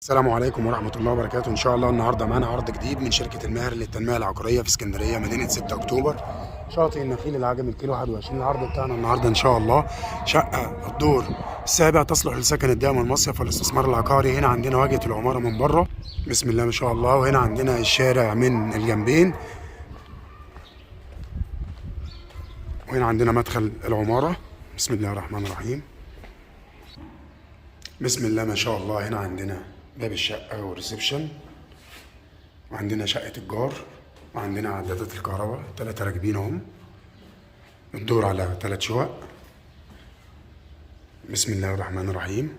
السلام عليكم ورحمة الله وبركاته. إن شاء الله النهاردة معانا عرض جديد من شركة الماهر للتنمية العقارية في اسكندرية مدينة 6 أكتوبر، شاطئ النخيل العجمي الكيلو 21. العرض بتاعنا النهاردة إن شاء الله شقة الدور السابع تصلح لسكن الدائم والمصيف والاستثمار العقاري. هنا عندنا واجهة العمارة من بره، بسم الله ما شاء الله، وهنا عندنا الشارع من الجنبين، وهنا عندنا مدخل العمارة. بسم الله الرحمن الرحيم، بسم الله ما شاء الله. هنا عندنا باب الشقة والريسبشن، وعندنا شقة الجار، وعندنا عدادات الكهرباء 3 راكبين اهم. الدور على 3 شقق. بسم الله الرحمن الرحيم.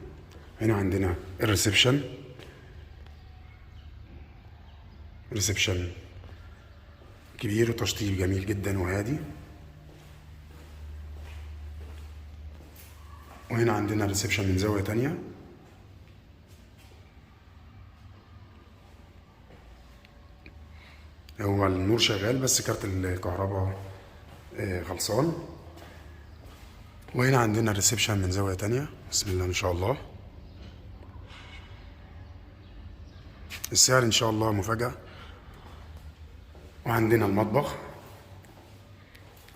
هنا عندنا الريسبشن، ريسبشن كبير وتشطيب جميل جدا وهادي. وهنا عندنا ريسبشن من زاوية تانية. هو النور شغال بس كارت الكهرباء خلصان. وهنا عندنا الريسبشن من زاوية تانية. بسم الله ما شاء الله. السعر ان شاء الله مفاجأة. وعندنا المطبخ،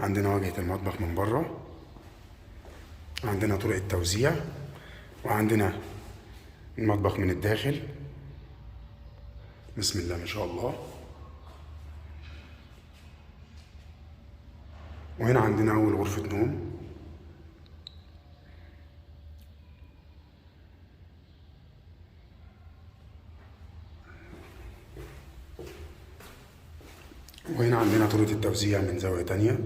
عندنا واجهة المطبخ من بره، عندنا طرق التوزيع، وعندنا المطبخ من الداخل. بسم الله ما شاء الله. وهنا عندنا أول غرفة نوم. وهنا عندنا طرق التوزيع من زاوية تانية.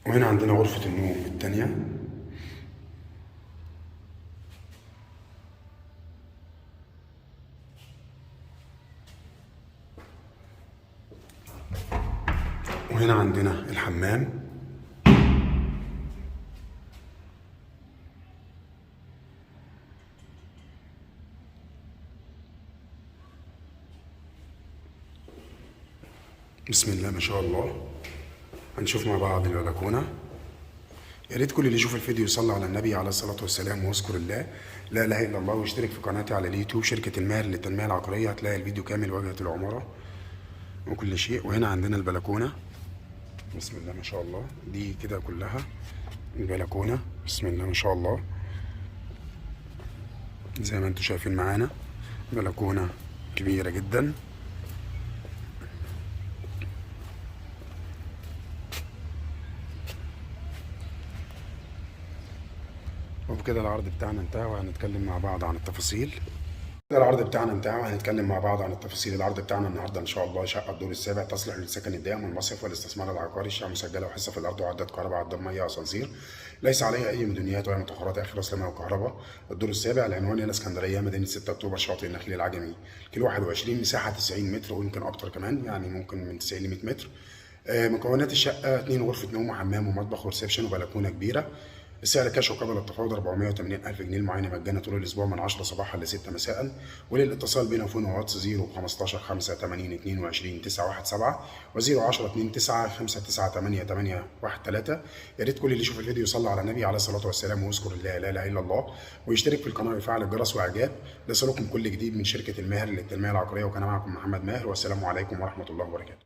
وهنا عندنا غرفة النوم التانية. وهنا عندنا الحمام. بسم الله ما شاء الله. هنشوف مع بعض البلكونة. يا ريت كل اللي يشوف الفيديو يصلي على النبي عليه الصلاة والسلام ويذكر الله لا إله إلا الله، ويشترك في قناتي على اليوتيوب شركة الماهر للتنمية العقارية. هتلاقي الفيديو كامل واجهة العمارة وكل شيء. وهنا عندنا البلكونة. بسم الله ما شاء الله. دي كده كلها البلكونة. بسم الله ما شاء الله. زي ما انتم شايفين معانا بلكونة كبيرة جدا. وبكده العرض بتاعنا انتهى، وهنتكلم مع بعض عن التفاصيل. العرض بتاعنا النهارده ان شاء الله شقه الدور السابع تصلح للسكن الدائم والمصيف والاستثمار العقاري. الشقه مسجله وحصه في الارض وعداد كهرباء عداد ميه اسانسير، ليس عليها اي مدنيات ولا متاخرات اخر اصل ماء وكهرباء. الدور السابع العنوان هنا اسكندريه مدينه 6 اكتوبر، شاطئ النخيل العجمي كيلو 21. مساحه 90 متر ويمكن اكتر كمان، يعني ممكن من 90 ل 100 متر. مكونات الشقه 2 غرفه نوم وحمام ومطبخ وريسبشن وبلكونه كبيره. السعر كاش وقبل التفاوض 480,000 جنيه. المعاينة مجانا طول الأسبوع من 10 صباحا ل 6 مساء. وللاتصال بنا فون واتس 015 5 80 22 917 و 010 29 598 813. يا ريت كل اللي يشوف الفيديو يصلي على النبي عليه الصلاة والسلام ويذكر الله لا إله إلا الله، ويشترك في القناة ويفعل الجرس وإعجاب ليصلكم كل جديد من شركة الماهر للتنمية العقارية. وكان معكم محمد ماهر، والسلام عليكم ورحمة الله وبركاته.